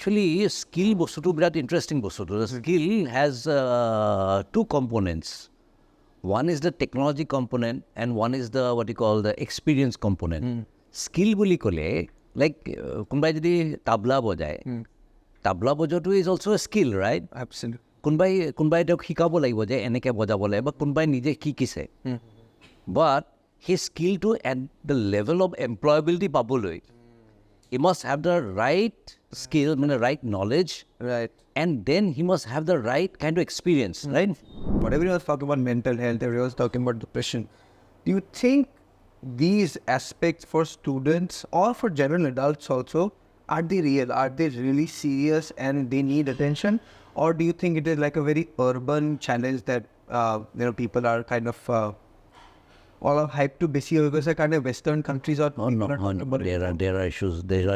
actually skill বস্তুটো বিৰাট interesting বস্তুটো skill has two components. One is the technology component and one is the what you call the experience component. Skill বুলি ক'লে like কোনোবাই যদি তাবলা বজায় tabla বজোৱাটো is also a skill, right? Absolutely. কোনোবাই তেওঁক শিকাব লাগিব যে এনেকৈ বজাব লাগিব বা কোনোবাই নিজে শিকিছে but his skill to at the level of employability পাবলৈ he must have the right skill, right knowledge, Right. and then he must have the right kind of experience, right? But everyone was talking about mental health, everyone was talking about depression. Do you think these aspects for students or for general adults also, are they real? Are they really serious and they need attention? Or do you think it is like a very urban challenge that people are kind of all are hyped to busy because they're kind of Western countries or No. There are issues.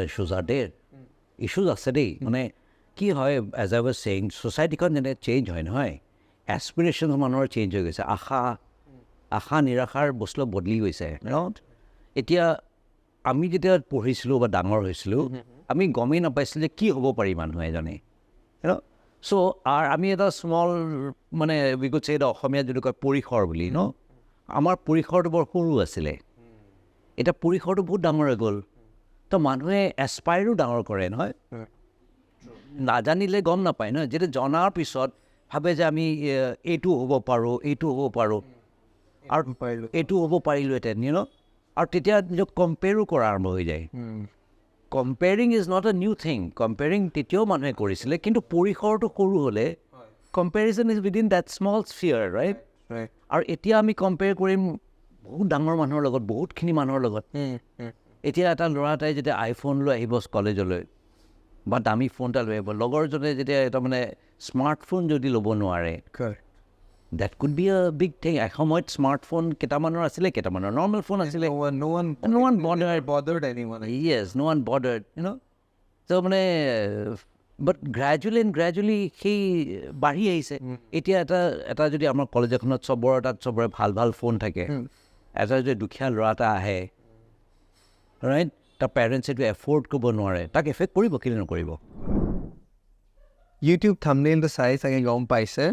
Issues are there. Issues are steady. কি হয়, as I was saying, society-খন যেনে change হয় নহয়, aspirations মানুহৰ change হৈ গৈছে, আশা নিৰাশাৰ বস্তু বদলি গৈছে। এতিয়া আমি যেতিয়া পঢ়িছিলোঁ বা ডাঙৰ হৈছিলোঁ আমি গমেই নাপাইছিলোঁ যে কি হ'ব পাৰি মানুহ এজনে। চ' আমি এটা স্মল we could say এটা অসমীয়াত যদি কয় পৰিসৰ বুলি আমাৰ পৰিসৰটো বৰ সৰু আছিলে, এতিয়া পৰিসৰটো বহুত ডাঙৰ হৈ গ'ল। তো মানুহে এস্পায়াৰো ডাঙৰ কৰে নহয়, নাজানিলে গম নাপায় নহয়, যেতিয়া জনাৰ পিছত ভাবে যে আমি এইটো হ'ব পাৰোঁ আৰু এইটো হ'ব পাৰিলোহেঁতেন আৰু তেতিয়া নিজক কম্পেয়াৰো কৰা আৰম্ভ হৈ যায়। Comparing is not a new thing, comparing তেতিয়াও মানুহে কৰিছিলে, কিন্তু পৰিসৰটো সৰু হ'লে comparison is within that small sphere, right? আৰু এতিয়া আমি কম্পেয়াৰ কৰিম বহুত ডাঙৰ মানুহৰ লগত, বহুতখিনি মানুহৰ লগত। এতিয়া এটা ল'ৰা এটাই যেতিয়া আইফোন লৈ আহিব কলেজলৈ বা দামী ফোন এটা লৈ আহিব, লগৰজনে যেতিয়া এটা স্মাৰ্টফোন যদি ল'ব নোৱাৰে, that could be a big thing. এসময়ত স্মাৰ্টফোন কেইটামানৰ আছিলে, কেইটামানৰ নৰ্মেল ফোন আছিলে। No one bothered anyone. Yes, no one bothered, So but gradually সেই বাঢ়ি আহিছে। এতিয়া এটা যদি আমাৰ কলেজ এখনত চবৰে ভাল ফোন থাকে, এটা যদি দুখীয়া ল'ৰা এটা আহে, ৰাইট, তাৰ পেৰেণ্টছে এইটো এফৰ্ড কৰিব নোৱাৰে, তাক এফেক্ট কৰিব, কেলৈ নকৰিব? YouTube thumbnail the size I gom paise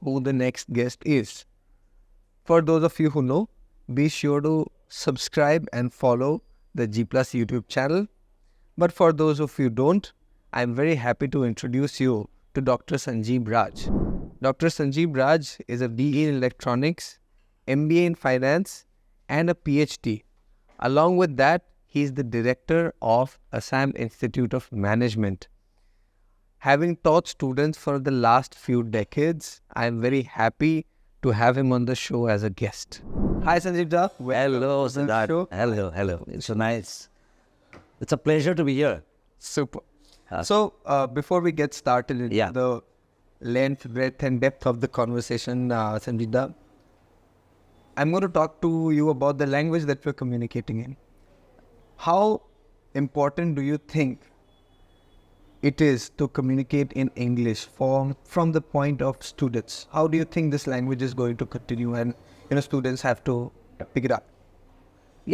who the next guest is. For those of you who know, be sure to subscribe and follow the Gplus YouTube channel. But for those of you don't, I'm very happy to introduce you to Dr. Sanjib Raj. Dr. Sanjib Raj is a BA in Electronics, MBA in Finance, and a PhD. Along with that, he is the director of Assam Institute of Management. Having taught students for the last few decades, I am very happy to have him on the show as a guest. Hi Sanjib Raj. Hello, Siddharth. Hello. It's a pleasure to be here. Super. So, before we get started in the length, breadth and depth of the conversation, Sanjib Raj, I'm going to talk to you about the language that we're communicating in. How important do you think it is to communicate in English from the point of students? How do you think this language is going to continue and students have to pick it up?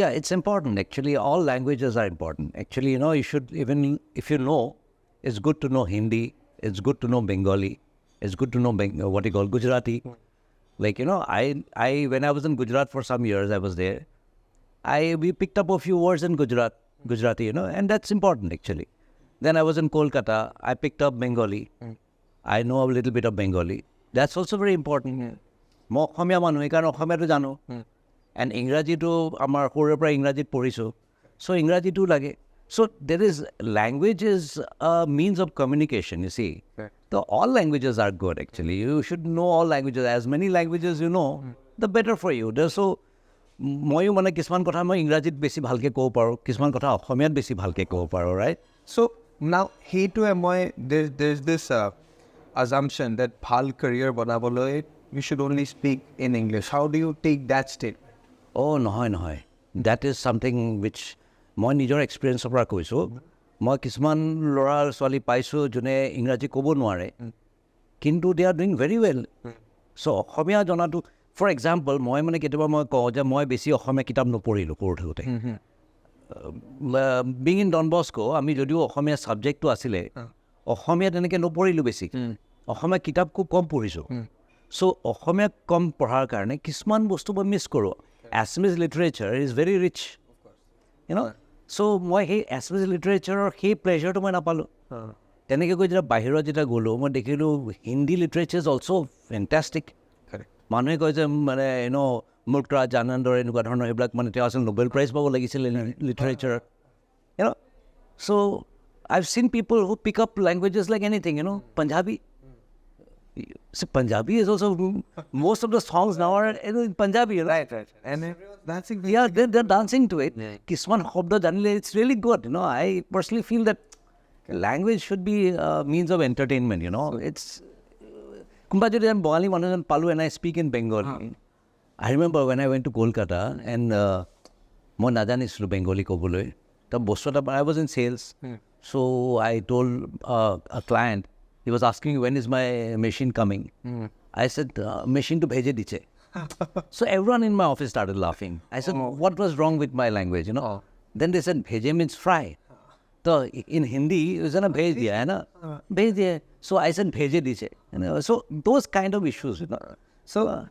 Yeah, it's important. Actually, all languages are important. Actually, you should, even if you know, it's good to know Hindi, it's good to know Bengali, it's good to know what you call Gujarati. Like, I when I was in Gujarat for some years, I was there. We picked up a few words in Gujarati, and that's important actually. Then I was in Kolkata, I picked up Bengali. I know a little bit of Bengali. That's also very important. Mo Khomia manu, ekan Khomia to jano. And Ingraji to amar horer pra Ingraji poriso. So Ingraji to lage. So there is language is a means of communication, you see. So all languages are good actually. You should know all languages. As many languages you know, the better for you. So মই কিছুমান কথা মই ইংৰাজীত বেছি ভালকৈ ক'ব পাৰোঁ, কিছুমান কথা অসমীয়াত বেছি ভালকৈ ক'ব পাৰোঁ, right? So now there's this assumption that ভাল career বনাবলৈ we should only speak in English. How do you take that statement? নহয়. That is something which মই নিজৰ এক্সপিৰিয়েঞ্চৰ পৰা কৈছোঁ। মই কিছুমান ল'ৰা ছোৱালী পাইছোঁ যোনে ইংৰাজী ক'ব নোৱাৰে, কিন্তু they are doing very well. So Asamiya জনাটো, ফৰ এক্সাম্পল, মই কেতিয়াবা মই কওঁ যে মই বেছি অসমীয়া কিতাপ নপঢ়িলোঁ পঢ়ি থাকোঁতে। বিং ইন ডন বস্কো আমি যদিও অসমীয়া ছাবজেক্টটো আছিলে, অসমীয়া তেনেকৈ নপঢ়িলোঁ বেছি অসমীয়া কিতাপ খুব কম পঢ়িছোঁ চ' অসমীয়া কম পঢ়াৰ কাৰণে কিছুমান বস্তু মই মিছ কৰোঁ Assamese literature is very rich so' মই সেই এছামিজ লিটাৰেচাৰৰ সেই প্লেজাৰটো মই নাপালোঁ তেনেকৈ গৈ যেতিয়া বাহিৰত যেতিয়া গ'লোঁ মই দেখিলোঁ Hindi literature is also' fantastic মানুহে কয় যে মানে মুক্তৰাজ আনন্দৰ এনেকুৱা ধৰণৰ সেইবিলাক মানে তেওঁ আছিল নোবেল প্ৰাইজ পাব লাগিছিল লিটাৰেচাৰত চ' I've seen people who pick up languages like anything, Punjabi. So Punjabi is also, most of the songs now are in Punjabi. Right. And dancing. Yeah, they're dancing to it. Kisman Hobda Janile, it's really good. I personally feel that language should be a means of entertainment, It's, Kumbajuri and Bengali Manajan Palu and I speak in Bengali. I remember when I went to Kolkata and mo najanis to Bengali kobole. I was in sales. So I told a client, he was asking when is my machine coming. I said, machine to bheje diche. So everyone in my office started laughing. I said, what was wrong with my language, Then they said, bheje means fry. So in Hindi, it was bhej diya, hai na? Bhej diya. So I said, bheje diche. So those kind of issues, So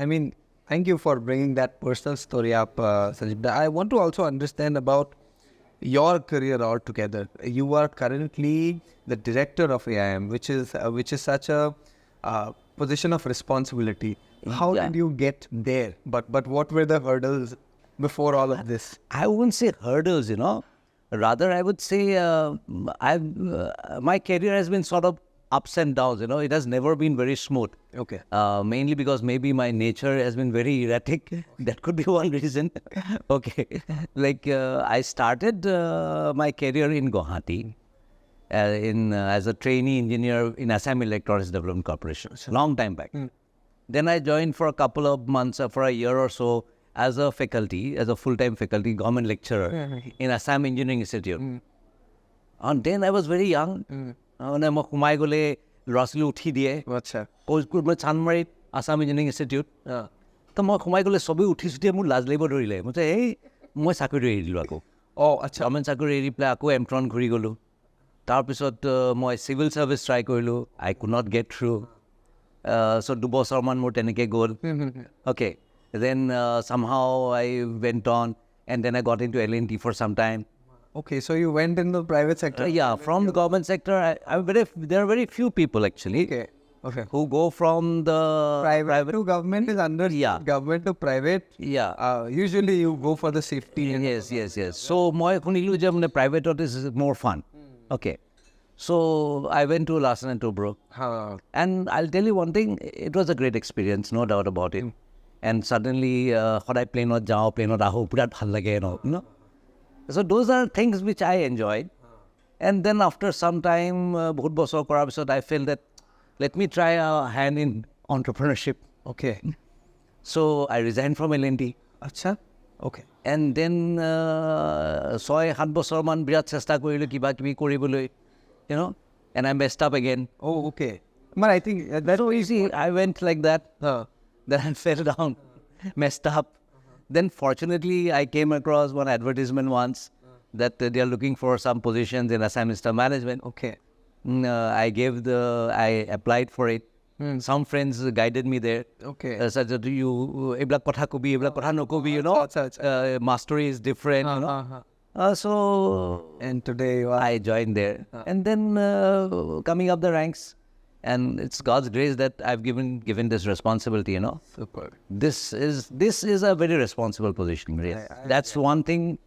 I mean, thank you for bringing that personal story up, Sanjib. I want to also understand about your career altogether. You are currently the director of AIM, which is such a position of responsibility. How did you get there? But what were the hurdles before all of this? I wouldn't say hurdles, Rather, I would say my career has been sort of ups and downs, It has never been very smooth. Okay. Mainly because maybe my nature has been very erratic. That could be one reason. Okay. Like I started my career in Guwahati as a trainee engineer in Assam Electronics Development Corporation. Long time back. Then I joined for a couple of months, for a year or so, as a full-time faculty, government lecturer in Assam Engineering Institute. And then I was very young. মানে মই সোমাই গ'লে ল'ৰা ছোৱালী উঠি দিয়ে মই চানমাৰীত Assam engineering institute তো মই সোমাই গ'লে চবেই উঠি চুঠিয়ে মোৰ লাজ লাগিব ধৰিলে মই মই চাকৰিটো এৰি দিলোঁ আকৌ গভৰ্ণমেণ্ট চাকৰি এৰি পেলাই আকৌ এমট্ৰন ঘূৰি গ'লোঁ তাৰপিছত মই চিভিল ছাৰ্ভিচ ট্ৰাই কৰিলোঁ I could not get through so' 2 বছৰমান মোৰ তেনেকৈ গ'ল okay then somehow I went on and then I got into L&T for some time. Okay, so you went in the private sector? Yeah, from the government sector, there are very few people actually who go from the private to government is under government to private. Usually you go for the safety. Yes. So moi khunilu je mane private is more fun. Okay. So I went to Larsen and Toubro. And I'll tell you one thing, it was a great experience, no doubt about it. And suddenly hodai plane jao plane aho pura bhal lage So those are things which I enjoyed. And then after some time, bahut bosor korar pisot I felt that let me try a hand in entrepreneurship. Okay. So I resigned from L&T. Acha. Okay. And then 6-7 বছৰ মান বিৰাট চেষ্টা কৰিলোঁ কিবা কিবি কৰিবলৈ, and I messed up again. Oh, okay. But I think that's so easy. I went like that. Then I fell down, messed up. Then fortunately, I came across one advertisement once that they are looking for some positions in Assam Institute of Management. Okay. I applied for it. Some friends guided me there. Okay. Such that ebla kotha kobi, ebla kotha nokobi, mastery is different, So, and today I joined there. And then coming up the ranks. And it's God's grace that I've given this responsibility, Super. This is a very responsible position. That's one thing.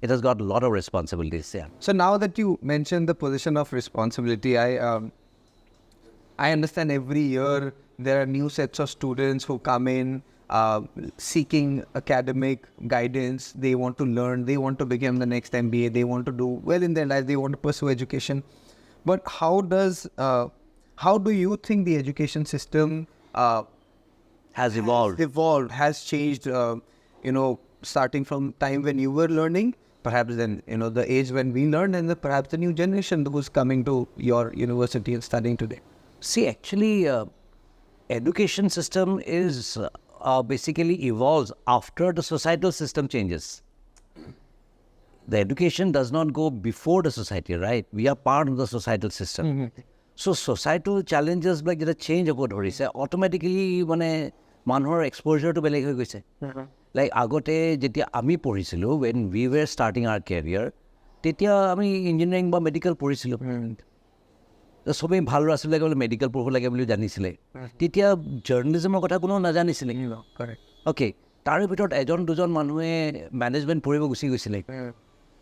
It has got a lot of responsibilities. Yeah. So now that you mentioned the position of responsibility, I understand every year there are new sets of students who come in seeking academic guidance. They want to learn. They want to become the next MBA. They want to do well in their life. They want to pursue education. But how do you think the education system has evolved, has changed, starting from time when you were learning, perhaps then, the age when we learned, and perhaps the new generation who's coming to your university and studying today? See, actually, education system is basically evolves after the societal system changes. the education does not go before the society, right? We are part of the societal system. So societal challenges like the change of what is automatically when manhor exposure to beleg hoy goise. Like agote jetia ami porisilu when we were starting our career, tetia ami engineering ba medical porisilu. সবেই ভাল ল'ৰা ছোৱালীবিলাকে বোলে medical পঢ়িব লাগে বুলি জানিছিলে তেতিয়া জাৰ্নেলিজমৰ কথা কোনো নাজানিছিলে অ'কে তাৰে ভিতৰত এজন দুজন মানুহে মেনেজমেণ্ট পঢ়িব গুচি গৈছিলে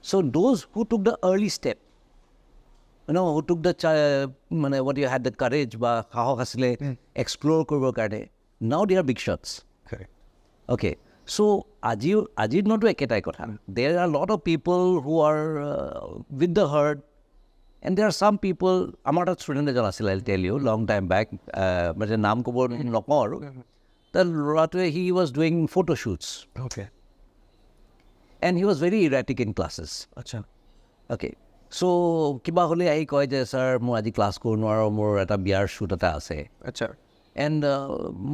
so' those who took the early step who took the মানে what you had the courage বা সাহস আছিলে এক্সপ্ল'ৰ কৰিবৰ কাৰণে now they are big shots okay so' আজিৰ দিনতো একেটাই কথা there are lot of people who are with the heart. And there are some people, amar student ejon asil, I'll tell you, long time back, but the naam kobo nokor. The Ratwe, he was doing photo shoots. Okay. And he was very erratic in classes. Acha. Okay. So, kiba hole ahi koy je sir, mo aji class ko nwaro mor eta biar shoot eta ase. Acha. And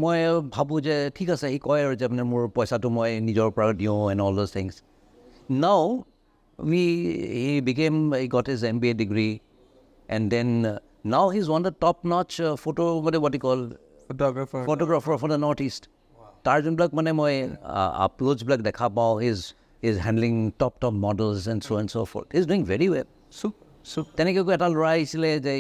moi bhabu je thik ase hi koy aru je apne mor paisa to moi nijor pora diu and all those things. Now he got his MBA degree, and then now he's one of the top-notch what you call photographer for the Northeast. Tarjun Black mane moi uploads Black dekha pao is handling top models and so forth. He's doing very well. So teneke ko eta lora aisile je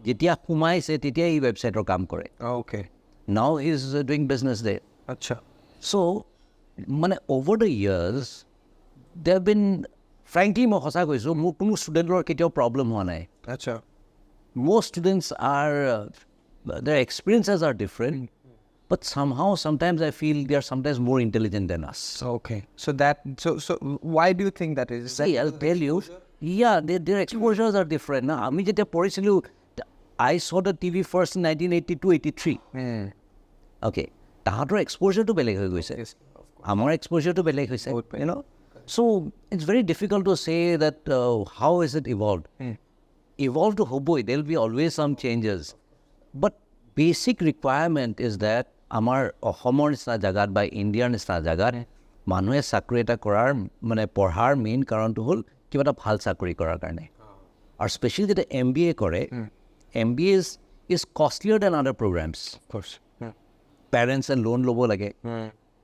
jetia kumaise tetia ei website ro kaam kore. Okay. Now he's doing business there. Acha. So mane over the years there have been, frankly, মই সঁচা কৈছোঁ মোৰ কোনো ষ্টুডেণ্টৰ কেতিয়াও problem হোৱা নাই. আচ্ছা. Most students are, their experiences are different, but somehow, sometimes I feel they are sometimes more intelligent than us. Okay. So why do you think that is? See, I'll tell you, yeah, their exposures are different. Na, আমি যেতিয়া পঢ়িছিলোঁ, I saw the TV first in 1982-83. Okay. তাহাঁতৰ exposureটো বেলেগ হৈ গৈছে. আমাৰ exposureটো বেলেগ হৈছে, you know? So it's very difficult to say that how is it evolved. Evolved to hoboi, there will be always some changes. But basic requirement is that amar Ohomor nisna jagat by India nisna jagat মানুহে চাকৰি এটা কৰাৰ মানে পঢ়াৰ main কাৰণটো হ'ল কিবা এটা ভাল চাকৰি কৰাৰ কাৰণে. আৰু স্পেচিয়েলি যেতিয়া MBA কৰে, MBA is costlier than other programs. Of course. Parents and loan ল'ব লাগে.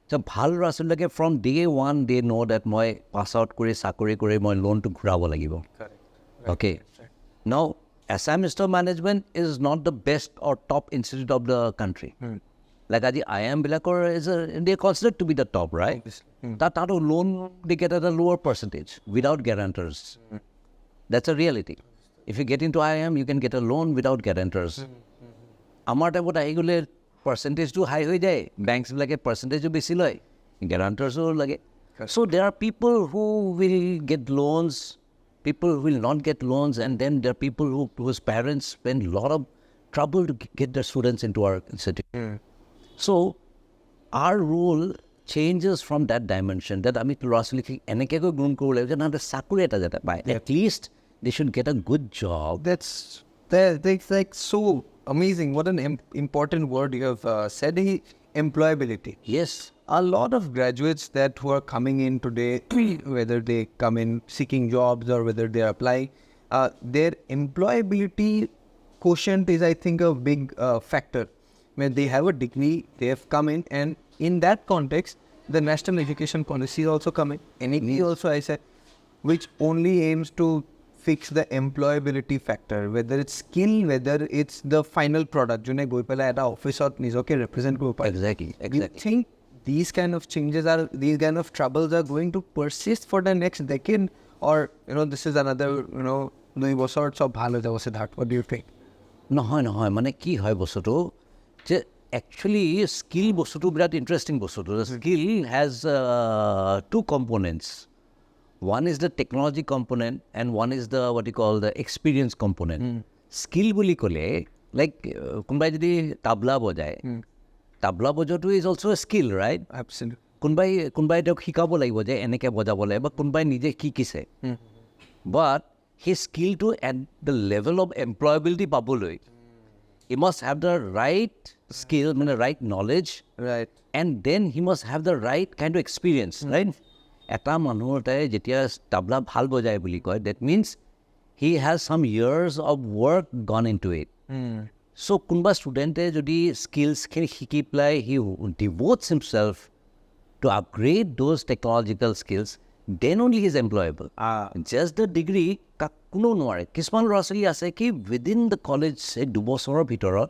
So ভাল ল'ৰা ছোৱালীবিলাকে from day one they know that মই pass out কৰি চাকৰি কৰি মই লোনটো ঘূৰাব লাগিব. Okay. Now, Assam Institute of Management is not the best or top institute of the country. Like আজি IIM বিলাকৰ they are considered to be the top, right? তাতো loan they get at a lower percentage without guarantors. That's a reality. If you get into IIM, you can get a loan without guarantors. আমাৰ টাইমত আহি গ'লে percentage high হৈ যায়, banks বিলাকে percentage বেছি লয়, guarantors লাগে. So there are people who will get loans, people who will not get loans, and then there are people whose parents spend a lot of trouble to get their students into our institute. So our role changes from that dimension, that আমি ল'ৰা ছোৱালীক এনেকৈ groom কৰিব লাগিব যে না চাকৰি এটা যাতে পায়. At least they should get a good job. That's like so amazing. What an important word you have said. Employability. Yes. A lot of graduates that who are coming in today, whether they come in seeking jobs or whether they are applying, their employability quotient is, I think, a big factor. When they have a degree, they have come in, and in that context, the national education policy is also coming. NEP also, I said, which only aims to fix the employability factor, whether it's skill, whether it's the final product. June goi pala eta office or nijoke represent ko pa. Exactly. You think these kind of changes these kind of troubles are going to persist for the next decade, or this is another 2 বছৰ সব ভাল হৈ যাব Siddharth? What do you think? নহয় মানে কি হয় বস্তুটো যে actually skill বস্তুটো বিৰাট ইণ্টাৰেষ্টিং বস্তুটো. The skill has 2 components. One is the technology component and one is the what you call the experience component. Skill বুলি ক'লে like কোনোবাই যদি তাবলা বজায়, tabla বজোৱাটো is also a skill, right? Absolutely. কোনোবাই তেওঁক শিকাব লাগিব যে এনেকৈ বজাব লাগিব, বা কোনোবাই নিজে শিকিছে. But his skill to at the level of employability পাবলৈ, he must have the right skill, right knowledge, Right. and then he must have the right kind of experience, right? এটা মানুহৰ তাই যেতিয়া তাবলা ভাল বজায় বুলি কয়, that means he has some years of work gone into it. So কোনোবা ষ্টুডেণ্টে যদি স্কিলছখিনি শিকি পেলাই he devotes himself to upgrade those technological skills, then only he is employable. Just the degree কোনো নোৱাৰে. কিছুমান ল'ৰা ছোৱালী আছে কি within the college 2 বছৰৰ ভিতৰত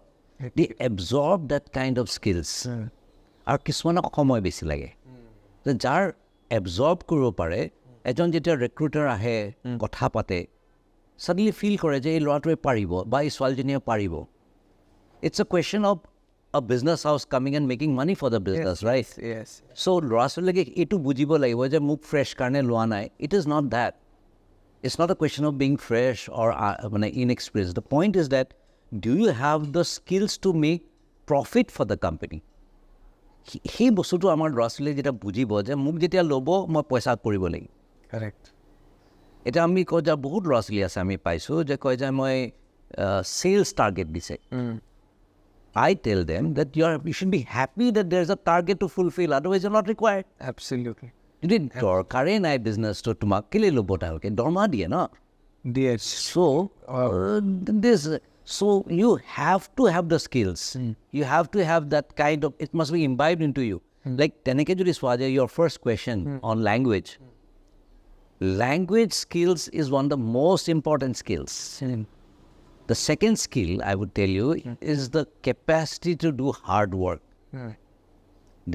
they absorb that kind of skills. আৰু কিছুমানক সময় বেছি লাগে. যাৰ এবজৰ্ব কৰিব পাৰে, এজন যেতিয়া ৰিক্ৰুটাৰ আহে কথা পাতে, suddenly feel কৰে যে এই ল'ৰাটোৱে পাৰিব বা এই ছোৱালীজনীয়ে পাৰিব. It's a question of a business house coming and making money for the business, right? Yes. So ল'ৰা ছোৱালীকে এইটো বুজিব লাগিব যে মোক ফ্ৰেছ কাৰণে লোৱা নাই. It is not that. It's not a question of being fresh or inexperienced. The point is that do you have the skills to make profit for the company? সেই বস্তুটো আমাৰ ল'ৰা ছোৱালীয়ে যেতিয়া বুজিব যে মোক যেতিয়া ল'ব মই পইচা কৰিব লাগিব. Correct. এতিয়া আমি কওঁ যে বহুত ল'ৰা ছোৱালী আছে আমি পাইছোঁ যে কয় যে মই চেলছ টাৰ্গেট দিছে. I tell them that you should be happy that there's a target to fulfill, otherwise you're not required. Absolutely. যদি দৰকাৰেই নাই বিজনেছটো তোমাক কেলৈ ল'ব তেওঁলোকে দৰমহা দিয়ে ন. Yes. So you have to have the skills. You have to have that kind of, it must be imbibed into you. Like teneke jodi swaje your first question on language. Language skills is one of the most important skills. The second skill I would tell you is the capacity to do hard work.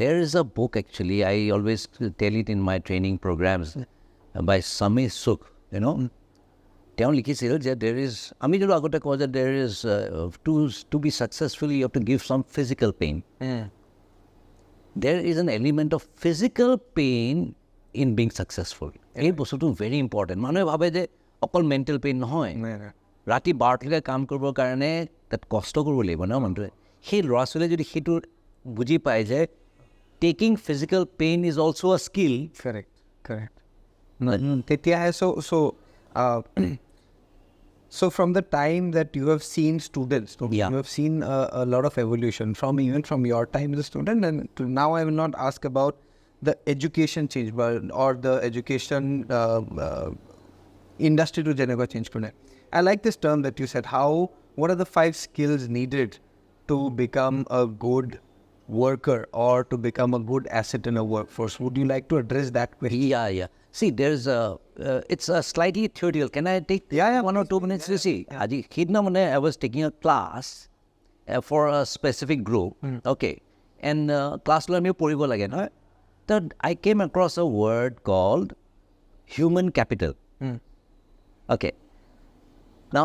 There is a book actually, I always tell it in my training programs by Sami Sukh, you know. তেওঁ লিখিছিল যে there is, আমি যদি আগতে কওঁ যে there is to be successful you have to give some physical pain. There is an element of physical pain in being successful. এই বস্তুটো very important. মানুহে ভাবে যে অকল mental pain নহয়, ৰাতি 12টালৈকে কাম কৰিবৰ কাৰণে তাত কষ্ট কৰিব লাগিব ন মানুহটোৱে. সেই ল'ৰা ছোৱালীয়ে যদি সেইটো বুজি পায় যে taking physical pain is also a skill. Correct. তেতিয়াহে so from the time that you have seen students, you have seen a lot of evolution even from your time as a student, and to now I will not ask about the education change or the education industry to Geneva change. I like this term that you said, what are the 5 skills needed to become a good worker or to become a good asset in a workforce? Would you like to address that question? Yeah. See, there's it's a slightly theoretical. Can I take 1 or 2 minutes to see? I was taking a class for a specific group. Okay. And class lo ami poribo lage na. That I came across a word called human capital. Okay. Now,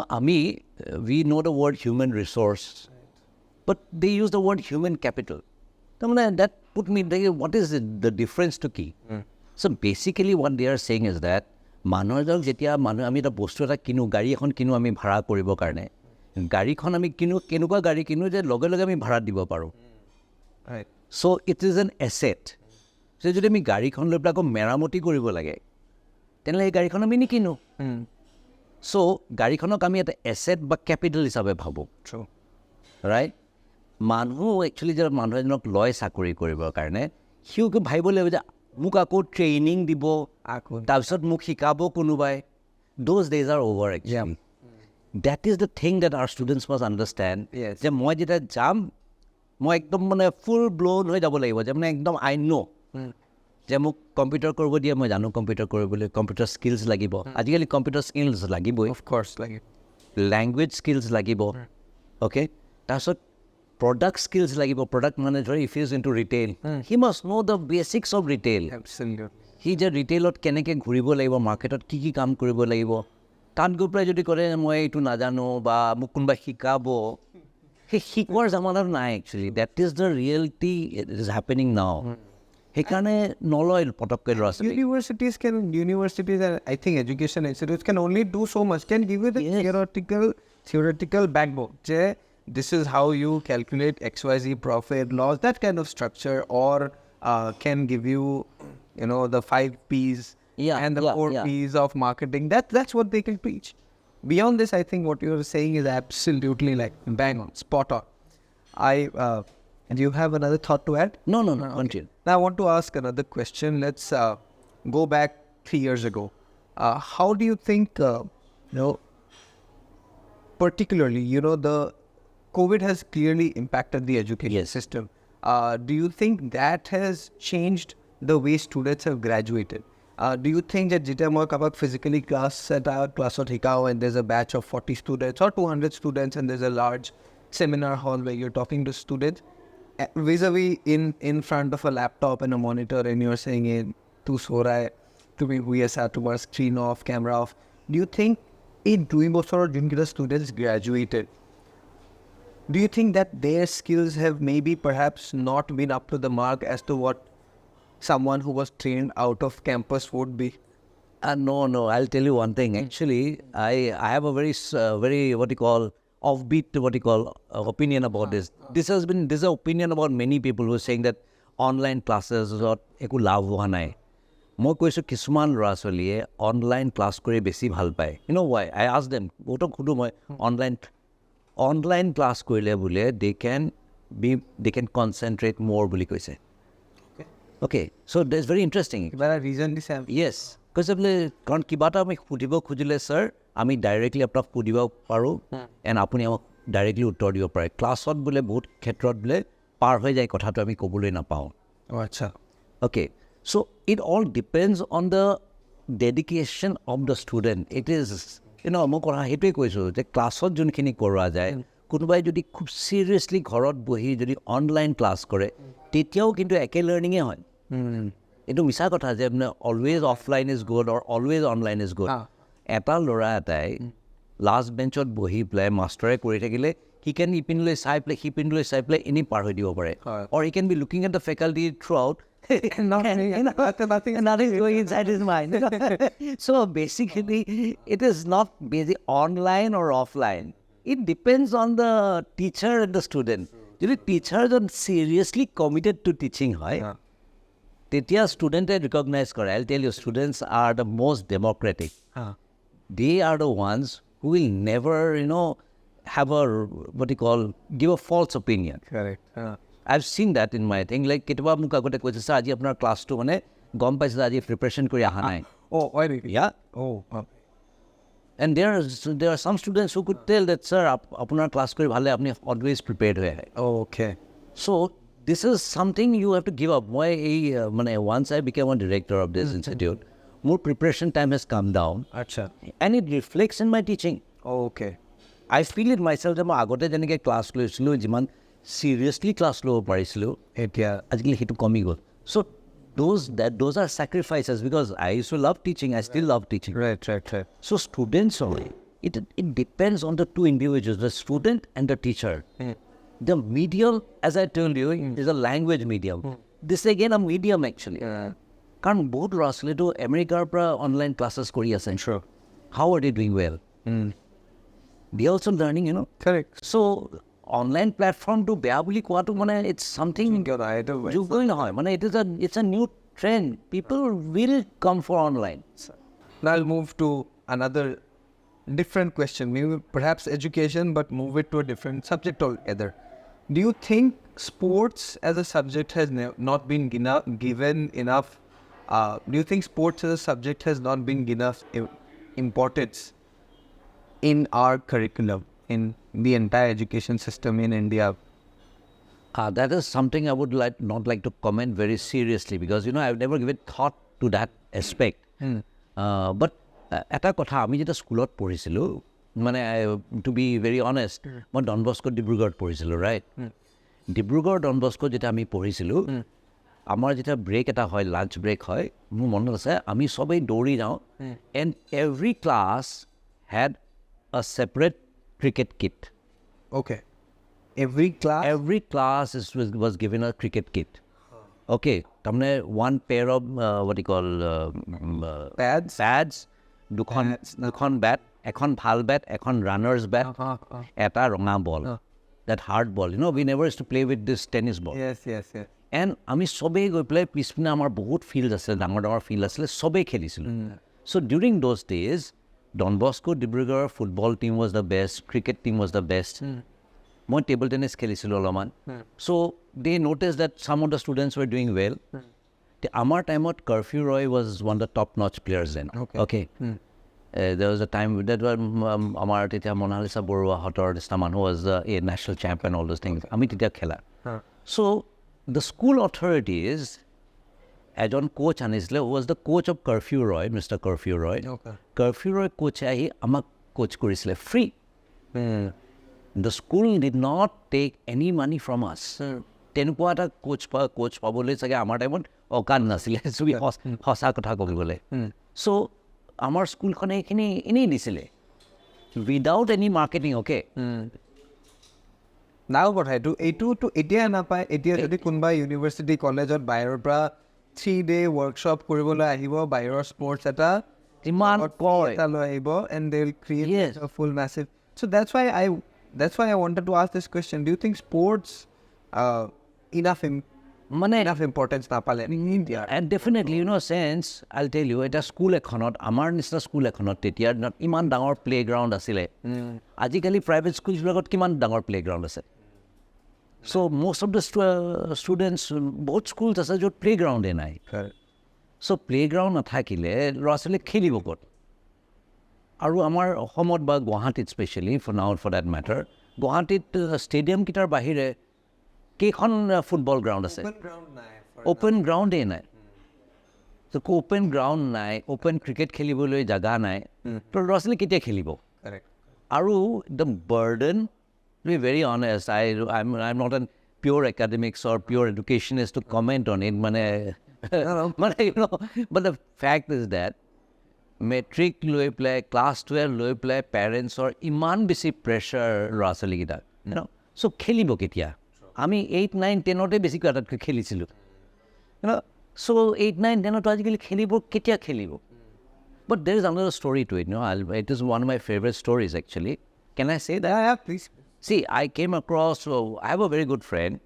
we know the word human resource, but they use the word human capital. That put me thinking, what is the difference to key? So basically what they are saying is that মানুহৰ যেতিয়া আমি এটা বস্তু এটা কিনো, গাড়ী এখন কিনো আমি ভাড়া কৰিবৰ কাৰণে, গাড়ীখন আমি কেনেকুৱা গাড়ী কিনো যে লগে লগে আমি ভাড়া দিব পাৰোঁ. So it is an asset. So যদি আমি গাড়ীখন লৈ পেলাই আকৌ মেৰামতি কৰিব লাগে, তেনেহ'লে এই গাড়ীখন আমি নিকিনো. So গাড়ীখনক আমি এটা এছেট বা কেপিটেল হিচাপে ভাবোঁ. ৰাইট? মানুহ একচুৱেলি যে মানুহ এজনক লয় চাকৰি কৰিবৰ কাৰণে, সিও ভাবিব লাগিব যে মোক আকৌ ট্ৰেইনিং দিব, তাৰপিছত মোক শিকাব কোনোবাই. Those days are over actually. That is the thing that our students must understand. যে মই যেতিয়া যাম, মই একদম ফুল ব্লোন হৈ যাব লাগিব, যে একদম I know যে মোক কম্পিউটাৰ কৰিব দিয়ে, মই জানো কম্পিউটাৰ কৰিবলৈ, কম্পিউটাৰ স্কিলছ লাগিব. আজিকালি কম্পিউটাৰ স্কিলছ লাগিবই, of course লাগিব, লেংগুৱেজ স্কিলছ লাগিব. অ'কে, তাৰপিছত product skills লাগিব. Product manager, if he is into retail, he must know the basics of retail. Absolutely. He যে ৰিটেইলত কেনেকৈ ঘূৰিব লাগিব, মাৰ্কেটত কি কাম কৰিব লাগিব, তাত গৈ পেলাই যদি কৰে মই এইটো নাজানো বা মোক কোনোবাই শিকাব, সেই শিকোৱাৰ জামানাত নাই actually. That is the reality it is happening now. সেইকাৰণে নলয় পটককৈ ল'ৰা ছোৱালী. Universities and I think education institutes can only do so much, can give you the theoretical backbone. This is how you calculate XYZ profit, loss, that kind of structure, or can give you, the 5 P's and the 4 P's of marketing. That's what they can preach. Beyond this, I think what you're saying is absolutely like bang on, spot on. Do you have another thought to add? No. Okay. Now I want to ask another question. Let's go back 3 years ago, how do you think, particularly, the COVID has clearly impacted the education system. Do you think that has changed the way students have graduated? Do you think that jita moi kabak physically class hikao and there's a batch of 40 students or 200 students and there's a large seminar hall where you're talking to students vis-a-vis in front of a laptop and a monitor and you're saying tu so raha hai, tumi hui aisa, tumhara screen off, camera off. Do you think in 2 bochor jinkita students graduated, do you think that their skills have maybe perhaps not been up to the mark as to what someone who was trained out of campus would be? No. I'll tell you one thing. Actually, I have a very offbeat opinion about this. This is an opinion about many people who are saying that online classes or eku lav hoa nai. Moi koisu kisuman lora choliye online class kori besi bhal pai. You know why? I asked them, otok khudu moi online class korile bole they can concentrate more boli koise. Okay, so that's very interesting. Reason this have. Yes, because karon kiba ta ami khudibo khujile sir, ami directly apnak khudibo paru and apuni amak directly uttor dibo pare. Classot bole bahut khetrot bole par hoy jay kotha to ami kobole na pao. Oh, acha. Okay, so it all depends on the dedication of the student. It is, মই কথা সেইটোৱে কৈছোঁ যে ক্লাছত যোনখিনি কৰোৱা যায় কোনোবাই যদি খুব চিৰিয়াছলি ঘৰত বহি যদি অনলাইন ক্লাছ কৰে তেতিয়াও কিন্তু একে লাৰ্ণিঙে হয়। এইটো মিছা কথা যে মানে always offline is good or always online is good. এটা ল'ৰা এটাই লাষ্ট বেঞ্চত বহি পেলাই মাষ্টৰে কৰি থাকিলে he can ইপিনলৈ চাই পেলাই সিপিনলৈ চাই পেলাই এনেই পাৰ হৈ দিব পাৰে। Or he can be looking at the faculty throughout nothing is going inside his mind. So basically it is not basically online or offline. It depends on the teacher and the student. If teachers are seriously committed to teaching hoy tetia student recognize kore. I'll tell you, students are the most democratic. They are the ones who will never have give a false opinion. Correct. I've seen that in my thing. Like ketaba muka agote koise sir aji apnar class to mane gom paise aji preparation kori aha nai. Oh, why really? Yeah. Oh. And there are some students who could tell that sir apnar class kori bhale apni always prepared hoye hai. Oh, okay. So this is something you have to give up. Once I became a director of this institute, more preparation time has come down. Acha. And it reflects in my teaching. Oh, okay. I feel it myself that I agote jenike class loisilu jiman seriously class lo parisilu etia ajikali hitu komi gol. So those are sacrifices because I used to love teaching. I still love teaching. Right. So students only. It depends on the two individuals, the student and the teacher. The medium, as I told you, is a language medium. This again a medium actually. Karon bahut rasle to America pra online classes kori ase. Sure. How are they doing well? They also learning, Correct. So online platform to beya boli koa to it's something going on. It's a new trend. People will come for online. Now I'll move to another different question. Maybe perhaps education, but move it to a different subject altogether. Do you think sports as a subject has not been given enough? Do you think sports as a subject has not been enough importance in our curriculum, in the entire education system in India? That is something I would not like to comment very seriously because I've never given thought to that aspect. But eta kotha ami jeta schoolot porisilu to be very honest, moi Don Bosco Dibrugarh porisilu, right? Dibrugarh Don Bosco jeta ami porisilu amar jeta break eta hoy, lunch break hoy, মোৰ মনত আছে আমি সবাই দৌৰি যাওঁ and every class had a separate cricket kit. Okay. Every class was given a cricket kit. Okay. Tamne one pair of pads, দুখন bat, এখন ভাল bat, এখন runner's bat, eta ronga ball. That hard ball. We never used to play with this tennis ball. Yes. And আমি সবেই গৈ পেলাই পিছপিনে আমাৰ বহুত ফিল্ড আছে, ডাঙৰ ফিল্ড আছিলে, সবেই খেলিছিলোঁ. So during those days, Don Bosco Dibrugarh football team was the best, cricket team was the best. Moi table tennis খেলিছিলোঁ অলপমান. So they noticed that some of the students were doing well. Our time at Curfew Roy was one of the top-notch players then. Okay. There was a time that was Amar Titya Monalisa Borua Hotor Staman, who was a national champion, all those things. Ami Titya Khela. So the school authorities, Adon coach Anisle, who was the coach of Curfew Roy, Mr. Curfew Roy. Curfew Roy coach ahi amak coach kurisle free. The school did not take any money from us. Tenukwa eta coach pabole sage amar time okan nasile. So we hosa kotha kobole. So our school khone ekhini ini disile without any marketing. Okay. Now what I do, to etia na pai etia jodi kunba university college or bayer pra 3-day workshop koribole ahibo bayer sports eta demand koi eta lo ahibo and they will create a full massive. So that's why I wanted to ask this question. Do you think sports enough importance na pale in India? And definitely, since I'll tell you, at a school ekhonot, amar nisna school ekhonot tetia not iman dangor playground asile. Ajikali private schools logot kiman dangor playground ase. So most of the students, both schools ase jo playground e nai. So playground nathakile lorasale khelibo kot. Aru amar homot ba Guwahati especially for that matter, Guwahati stadium kitar bahire kekhon football ground ase. Open ground e nai. So open ground nai, open cricket kheliboloi jaga nai. To lorasale ketia khelibo. Correct. Aru the burden, to be very honest, I'm not a pure academics or pure educationist to comment on it. But the fact is that metric loi play, class 12 loi play, parents or iman bisi pressure rasali kita. So khelibo ketia. Ami 8, 9, 10 ote basic atat khelisilu. So 8, 9, 10 ote ajikali khelibo ketia khelibo. But there is another story to it. It is one of my favorite stories actually. Can I say that? Yeah, please. See, I came across, I have a very good friend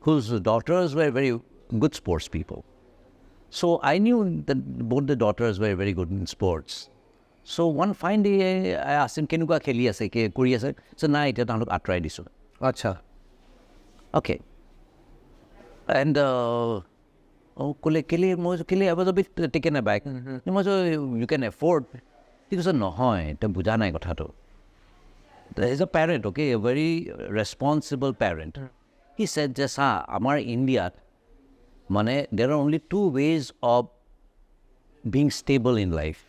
whose daughters were very good sports people. So I knew that both the daughters were very good in sports. So one fine day, I asked him, Kenuka kheli ase, ke kuri ase? So na ita tanok atrai disu. Acha. Okay. And I was a bit taken aback. You can afford. He said, no, ita buja nai kotha to. He's a parent, okay, a very responsible parent. He said, just amar India, there are only two ways of being stable in life.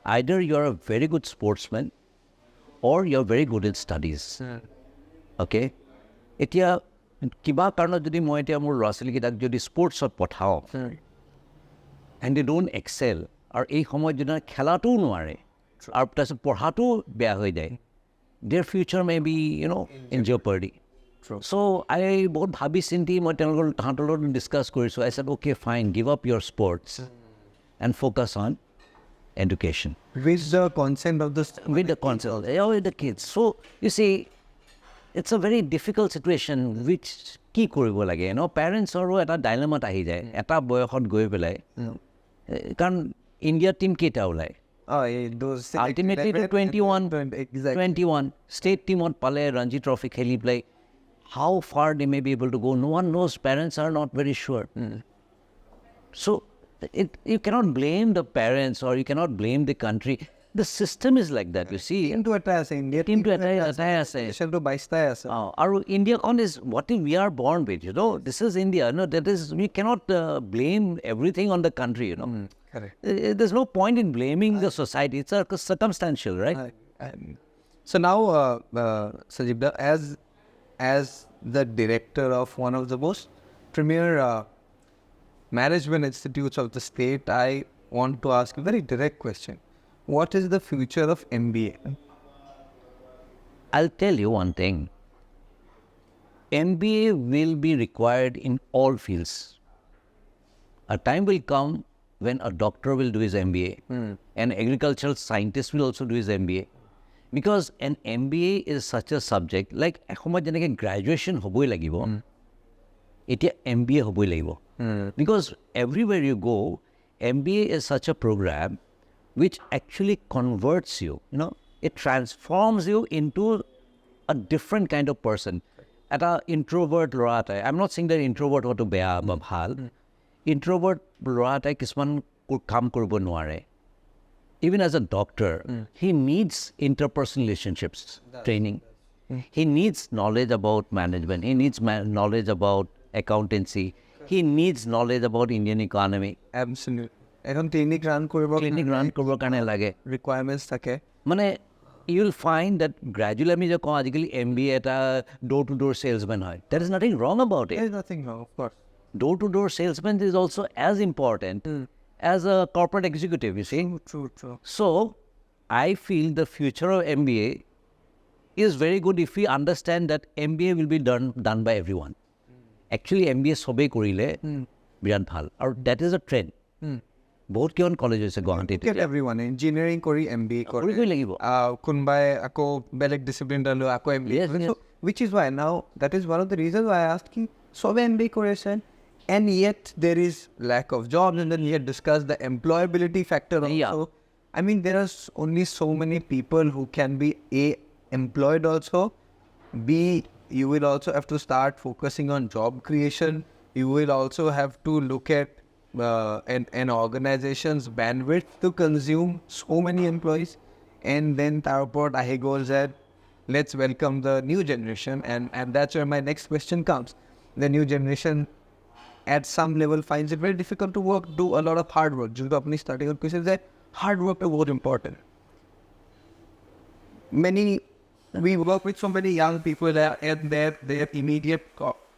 Either you're a very good sportsman or you're very good in studies. Okay? Etia kiba karna jodi moi etia mor rasali kitak jodi sports ot pothao and they don't excel or ei samoy jodi khela to noare ar tas porhato beya hoy jay, their future may be, in jeopardy. True. So I both bhabi sinti moi tantor discuss kori. So I said, okay, fine, give up your sports and focus on education. With the consent of the With the consent, with the kids. So you see, it's a very difficult situation which ki koribo lage. Parents are at a dilemma ahi jay. Eta boyhot goi belai. Kan India team keta ulai. Those Ultimately to 21, exactly. 21 state team on Pale Ranji Trophy kheli play. How far they may be able to go, no one knows. Parents are not very sure. So you cannot blame the parents or you cannot blame the country. The system is like that, you see. Team to attach India. Team to attach. Special to Baista. Our India is what we are born with, This is India. That is, we cannot blame everything on the country, Correct. There's no point in blaming the society. It's circumstantial, right? So now, Sanjib, as the director of one of the most premier management institutes of the state, I want to ask a very direct question. What is the future of MBA? I'll tell you one thing. MBA will be required in all fields. A time will come when a doctor will do his MBA. An agricultural scientist will also do his MBA. Because an MBA is such a subject, like graduation hoboi lagibo, etia MBA hoboi lagibo. Because everywhere you go, MBA is such a program which actually converts you, it transforms you into a different kind of person. At an introvert lorata, I'm not saying that introvert or to beya bhal, introvert ল'ৰা এটাই কিছুমান কাম কৰিব নোৱাৰে. Even as a doctor, he needs interpersonal relationships training. He needs knowledge about management. He needs knowledge about accountancy. He needs knowledge about Indian economy. Absolutely. এখন clinic run কৰিবৰ কাৰণে লাগে. Requirements থাকে. মানে you'll find that gradually আমি যে কওঁ আজিকালি MBA এটা door-to-door salesman হয়. There is nothing wrong about it. There is nothing wrong, of course. Door-to-door salesman is also as important as a corporate executive, you see. True. So, I feel the future of MBA is very good if we understand that MBA will be done by everyone. Actually, MBA sobe korile birat bhal. Or that is a trend. বহুত কেইখন college হৈছে গুৱাহাটীত. Everyone engineering কৰি MBA কৰে. কোনোবাই আকৌ বেলেগ discipline লৈ আকৌ MBA. Which is why now that is one of the reasons why I asked ki sobe MBA কৰিছে. And yet there is lack of jobs, and then we had discussed the employability factor also. Yeah. I mean, there are only so many people who can be A, employed also, B, you will also have to start focusing on job creation. You will also have to look at an organization's bandwidth to consume so many employees. And then Taraport Ahi goes that let's welcome the new generation, and that's where my next question comes. The new generation at some level finds it very difficult to do a lot of hard work. Just apni starting out question that hard work is very important. We work with so many young people that and their immediate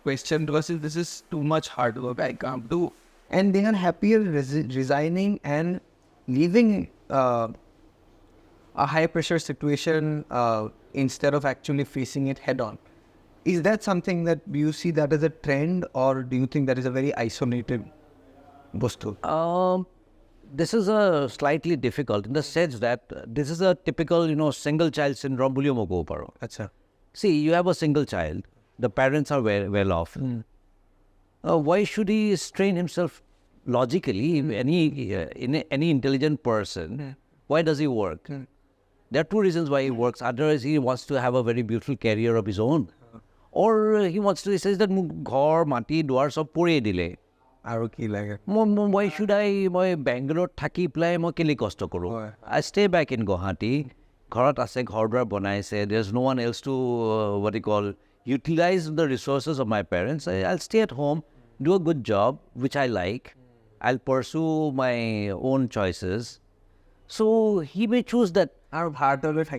question to us is, this is too much hard work, I can't do. And they are happier resigning and leaving a high pressure situation instead of actually facing it head on. Is that something that you see that as a trend, or do you think that is a very isolated bostu? This is a slightly difficult in the sense that this is a typical, single child syndrome. Achha. See, you have a single child. The parents are well off. Why should he strain himself logically? Any intelligent person, why does he work? There are two reasons why he works. Otherwise, he wants to have a very beautiful career of his own. Or he wants to, he says that ghor, mati, duar sob pore dile. Aru ki lage? Why should I, Bangalore thaki play, moi keli kosto koru? I stay back in Guwahati. Ghorat ase, ghor duar banaise. There's no one else to, utilize the resources of my parents. I'll stay at home, do a good job, which I like. I'll pursue my own choices. So he may choose that. Our heart always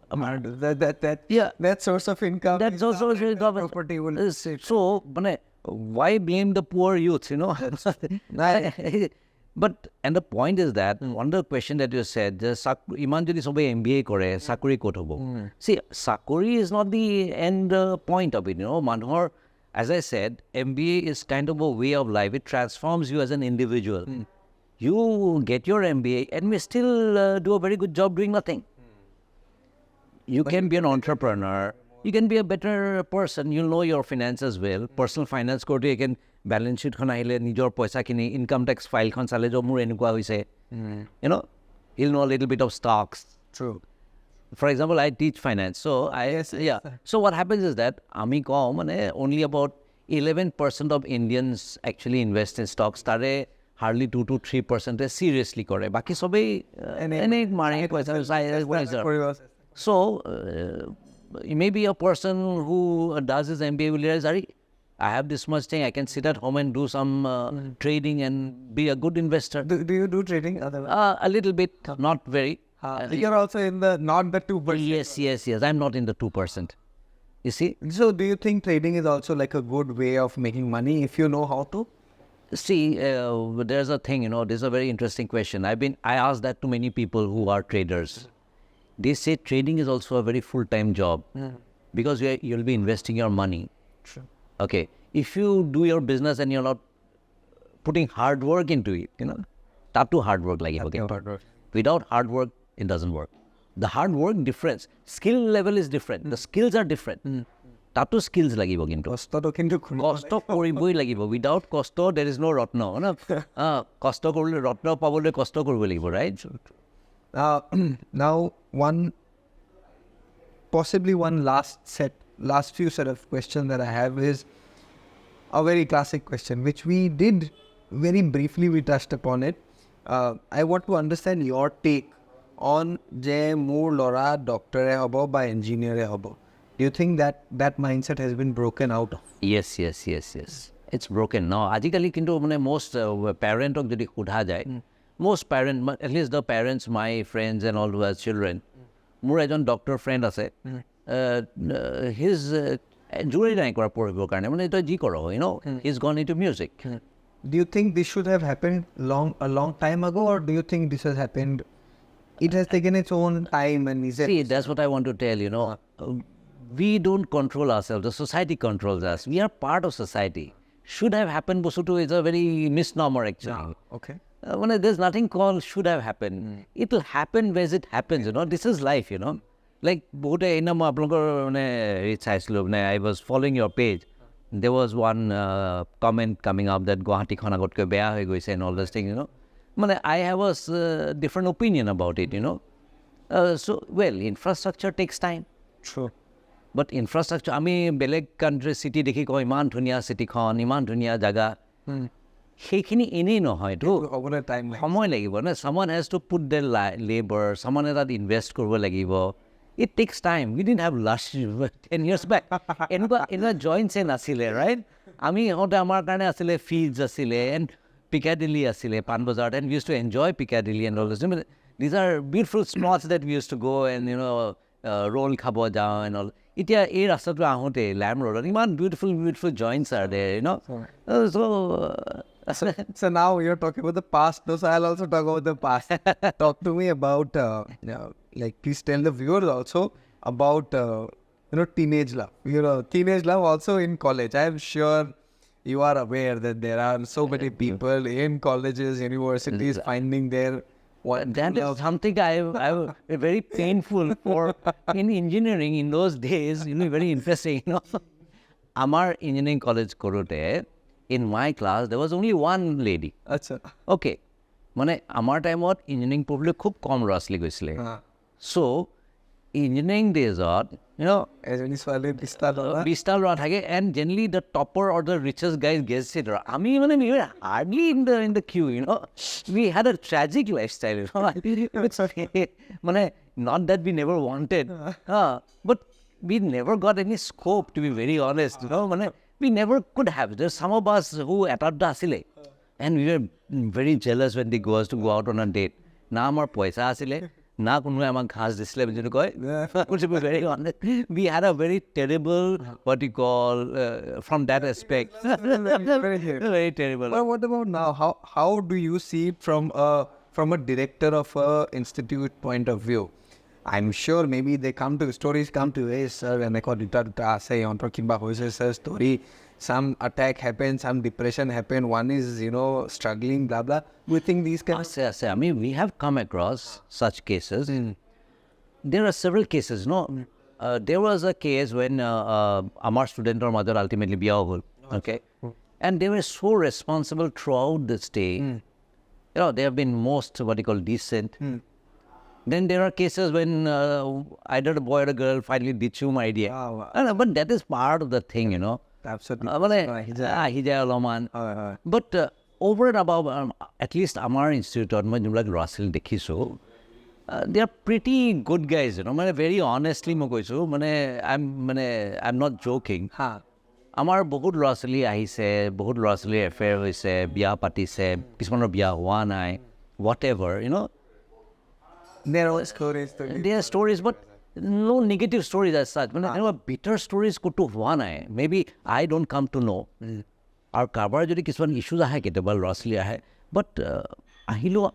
that source of income. That's also property will sit. So, why blame the poor youth? But and the point is that one of the question that you said, iman jodi sobe MBA kore, sakuri kot hobo. See, sakuri is not the end point of it. Manhor, as I said, MBA is kind of a way of life. It transforms you as an individual. You get your MBA and may still do a very good job doing nothing. You can be an entrepreneur. You can be a better person. You'll know your finances well. Personal finance code, you can balance sheet khon ahile nijor paisa kini income tax file khon sale jo mur enukwa hoise. You'll know a little bit of stocks. True. For example, I teach finance. So So what happens is that ami kom only about 11% of Indians actually invest in stocks. Tare hardly 2 to 3% seriously kore. Baki sobe ene mare paisa. So, maybe a person who does his MBA will realize, I have this much thing, I can sit at home and do some trading and be a good investor. Do you do trading? A little bit, not very. You're also in the not the 2%. Yes. I'm not in the 2%. You see? So, do you think trading is also like a good way of making money if you know how to? See, there's a thing, this is a very interesting question. I asked that to many people who are traders. They say trading is also a very full-time job because you'll be investing your money. True. Okay. If you do your business and you're not putting hard work into it, tatu hard work like it. Without hard work, it doesn't work. The hard work difference, skill level is different. The skills are different. Tatu skills lagibo kintu. Kosto koriboi lagibo. Without kosto, there is no ratna. Kosto korule ratna pabole kosto koribo lagibo, right? Now, possibly one last few set of questions that I have is a very classic question, which we did very briefly we touched upon it. I want to understand your take on je more lora doctor hobo by engineer hobo. Do you think that that mindset has been broken out of? Yes. It's broken now. Ajikali kintu mane most parent ok jodi kudha jay. Most parent, at least the parents, my friends and all who has children, more ejon doctor friend ase. His juri nai kora poribo karone mane to ji koro, you know, he's gone into music. Do you think this should have happened a long time ago, or do you think this has happened? It has taken its own time and is it? See, that's what I want to tell, you know. We don't control ourselves. The society controls us. We are part of society. Should have happened, Bosutu is a very misnomer actually. Okay. There's nothing called should have happened. It will happen as it happens, you know. This is life, you know. Like, I was following your page. There was one comment coming up that Guwahati Connection and all those things, you know. I have a different opinion about it, you know. So, well, infrastructure takes time. True. But infrastructure, I mean, beleg country city dekhi ko iman dhunia city khon, iman dhunia jaga. Hekhini ine no hoy to. Over time. Samoy lagibo na. Someone has to put their labor. Someone has to invest korbo lagibo. It takes time. We didn't have lush 10 years back. Enka joints en asile, right? Ami hote amar karone asile fields asile and Piccadilly asile Panbazar, and we used to enjoy Piccadilly and all this. These are beautiful spots that we used to go and, you know, roll khabo jao and all. Itia ei rasta to ahote Lamb Road. Iman beautiful joints are there, you know. So now you're talking about the past. So I'll also talk about the past. Talk to me about, like, please tell the viewers also about, teenage love. Teenage love also in college. I'm sure you are aware that there are so many people in colleges, universities finding their that is something I very painful for in engineering in those days, you know, very interesting, you know. Amar engineering college korote, in my class, there was only one lady. Achha. Okay. Amar time what engineering probably khub kom rasli goisile. So, engineering days are, you know, Bistal Ra thake, and generally the topper or the richest guys gets it. We were hardly in the queue, you know. We had a tragic lifestyle, you know. Not that we never wanted, but we never got any scope, to be very honest, you know. We never could have. There's some of us who attached asile, and we were very jealous when they go to go out on a date. Na amar paisa asile. Na kunwe amak ghas disle bujinu koi. To be very honest, we had a very terrible, what you call, from that aspect. Very terrible. But what about now? How do you see it from a director of a institute point of view? I'm sure maybe stories come to, hey sir, when I got say on talking about sir story, some attack happened, some depression happened, one is, you know, struggling, blah blah. We think these kinds of... I mean, we have come across such cases. There are several cases, no? There was a case when Amar student or mother ultimately biya, okay? And they were so responsible throughout the stay. You know, they have been most, what you call, decent. Then there are cases when either a boy or a girl finally ditch my idea. But that is part of the thing, you know. Absolutely. But over and above, at least Amar Institute or Russell Dekhiso, they are pretty good guys, you know. Very honestly, I'm not joking. Amar bahut lorasali ahise, bahut lorasali affair hoise, biya patise, kismaner biya hoa nai, whatever, you know. There are stories. There are stories, but no negative stories as such. There are bitter stories kutu hoa nai. Maybe I don't come to know. Our kabar jodi kisman issues ahe ketebal lorasali ahe, but ahilo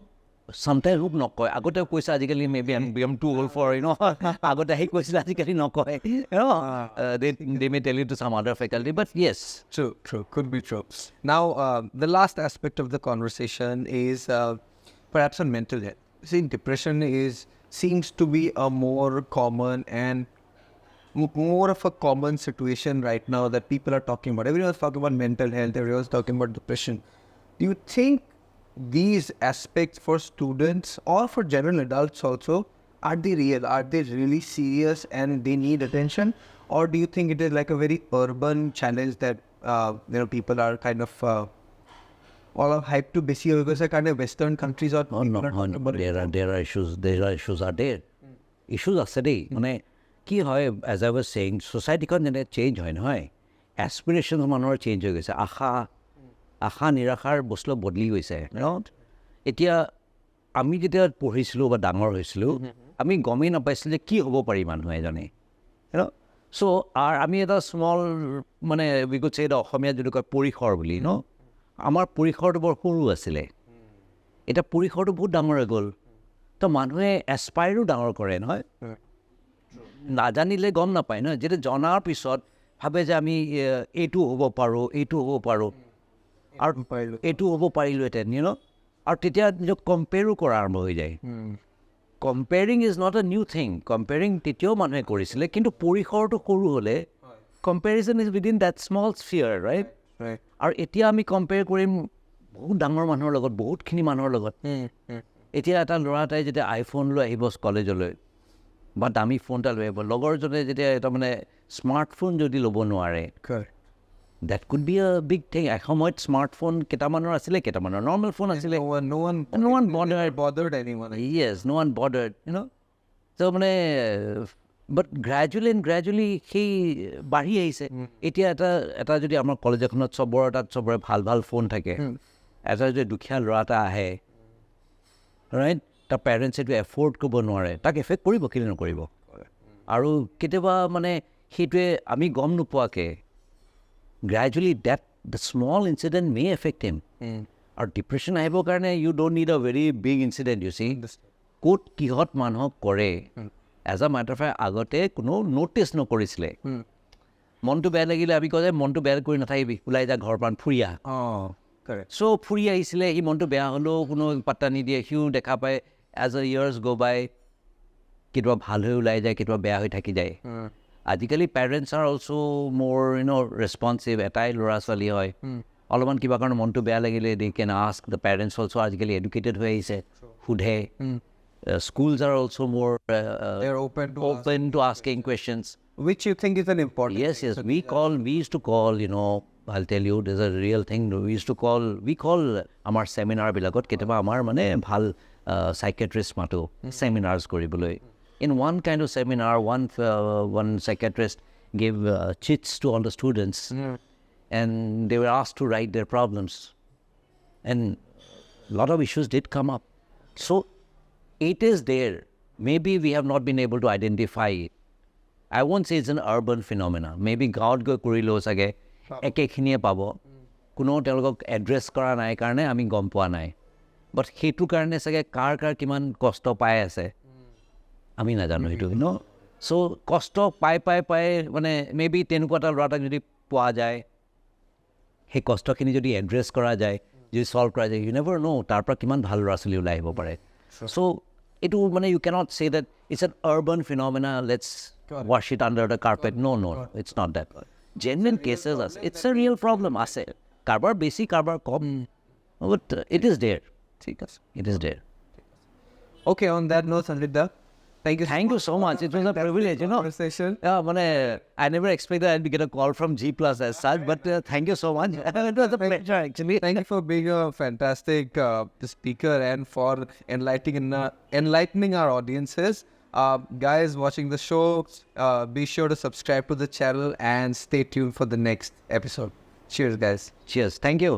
sometimes hope nokoi. Agote koisa ajikali maybe I'm too old for, you know. Agote hi koisa ajikali nokoi. You know, they may tell you to some other faculty, but yes. True, could be true. Now, the last aspect of the conversation is perhaps on mental health. See, depression seems to be a more common and more of a common situation right now that people are talking about. Everyone's talking about mental health, everyone's talking about depression. Do you think these aspects for students or for general adults also, are they real? Are they really serious and they need attention? Or do you think it is like a very urban challenge that people are kind of অলপ হাইপটো বেছি হৈ গৈছে কাৰণে western কাণ্ট্ৰিজত issues are there. Issues আছে দেই মানে কি হয় as I was saying society-খন যেনে চেঞ্জ হয় নহয় এছপিৰেশ্যন মানুহৰ চেঞ্জ হৈ গৈছে আশা নিৰাশাৰ বস্তু বদলি গৈছে এতিয়া আমি যেতিয়া পঢ়িছিলোঁ বা ডাঙৰ হৈছিলোঁ আমি গমেই নাপাইছিলোঁ যে কি হ'ব পাৰি মানুহ এজনে চ' আমি এটা স্মল মানে উই কুড চে অসমীয়াত যদি কয় পৰিসৰ বুলি আমাৰ পৰিসৰটো বৰ সৰু আছিলে এতিয়া পৰিসৰটো বহুত ডাঙৰ হৈ গ'ল তো মানুহে এছপায়াৰো ডাঙৰ কৰে নহয় নাজানিলে গম নাপায় নহয় যেতিয়া জনাৰ পিছত ভাবে যে আমি এইটো হ'ব পাৰোঁ আৰু এইটো হ'ব পাৰিলোহেঁতেন আৰু তেতিয়া নিজক কম্পেয়াৰো কৰা আৰম্ভ হৈ যায় comparing is not a new thing comparing তেতিয়াও মানুহে কৰিছিলে কিন্তু পৰিসৰটো সৰু হ'লে comparison is within that small sphere right আৰু এতিয়া আমি কম্পেয়াৰ কৰিম বহুত ডাঙৰ মানুহৰ লগত বহুতখিনি মানুহৰ লগত এতিয়া এটা ল'ৰা এটাই যেতিয়া আইফোন লৈ আহিব কলেজলৈ বা দামী ফোন এটা লৈ আহিব লগৰজনে যেতিয়া এটা মানে স্মাৰ্টফোন যদি ল'ব নোৱাৰে that could be a big thing এসময়ত স্মাৰ্টফোন কেইটামানৰ আছিলে কেইটামানৰ নৰ্মেল ফোন আছিলে no one bothered anyone yes no one bothered so মানে but gradually সেই বাঢ়ি আহিছে এতিয়া এটা যদি আমাৰ কলেজ এখনত চবৰে ভাল ফোন থাকে এটা যদি দুখীয়া ল'ৰা এটা আহে ৰাইট তাৰ পেৰেণ্টছে এইটো এফৰ্ড কৰিব নোৱাৰে তাক এফেক্ট কৰিব কেলৈ নকৰিব আৰু কেতিয়াবা মানে সেইটোৱে আমি গম নোপোৱাকৈ gradually the small incident may affect him আৰু ডিপ্ৰেশ্যন আহিবৰ কাৰণে you don't need a very big incident you see ক'ত কিহত মানুহক কৰে as a matter of fact আগতে কোনো ন'টিচ নকৰিছিলে মনটো বেয়া লাগিলে আমি কওঁ যে মনটো বেয়া কৰি নাথাকিবি ওলাই যা ঘৰৰ পৰা ফুৰি আহ চ' ফুৰি আহিছিলে সি মনটো বেয়া হ'লেও কোনো পাত্তা নিদিয়ে সিও দেখা পায় এজ এ ইয়াৰ্ছ গ' বাই কেতিয়াবা ভাল হৈ ওলাই যায় কেতিয়াবা বেয়া হৈ থাকি যায় আজিকালি পেৰেণ্টছ আৰ অলছ' মোৰ ৰেছপনচিভ এটাই ল'ৰা ছোৱালী হয় অলপমান কিবা কাৰণে মনটো বেয়া লাগিলে দে কেন আস্ক দ্য পেৰেণ্টছ অলছ' আজিকালি এডুকেটেড হৈ আহিছে সোধে schools are also more they're open to asking questions which you think is an important yes we used to call I'll tell you there's a real thing we call amar seminar bilagot ketaba amar mane bhal psychiatrist mato seminars koribole in one kind of seminar one psychiatrist gave chits to all the students and they were asked to write their problems and a lot of issues did come up so it is there maybe we have not been able to identify it I won't say it's an urban phenomena maybe gaot go korilo sage ekekhinie pabo kuno telok address kora nai karone ami gom poa nai but hetu karone sage kar kiman kosto pai ase আমি নাজানো এইটো so কষ্ট পাই মানে maybe তেনেকুৱা এটা ল'ৰা attack যদি পোৱা যায় সেই কষ্টখিনি যদি এড্ৰেছ কৰা যায় যদি সলভ কৰা যায় ইউ নেভাৰ ন' তাৰ পৰা কিমান ভাল ল'ৰা ছোৱালী ওলাই আহিব পাৰে so এইটো মানে you cannot say that it's an urban phenomena let's wash it under the carpet no it's not that genuine cases আছে it's a real problem আছে কাৰবাৰ বেছি কাৰবাৰ কম but it is there ঠিক আছে it is there okay on that note Sanjib da Thank you so much. It was a privilege, Conversation. I never expected I'd get a call from Gplus as such, but thank you so much. It was a pleasure, actually. Thank you for being a fantastic speaker and for enlightening our audiences. Guys watching the show, be sure to subscribe to the channel and stay tuned for the next episode. Cheers, guys. Cheers. Thank you.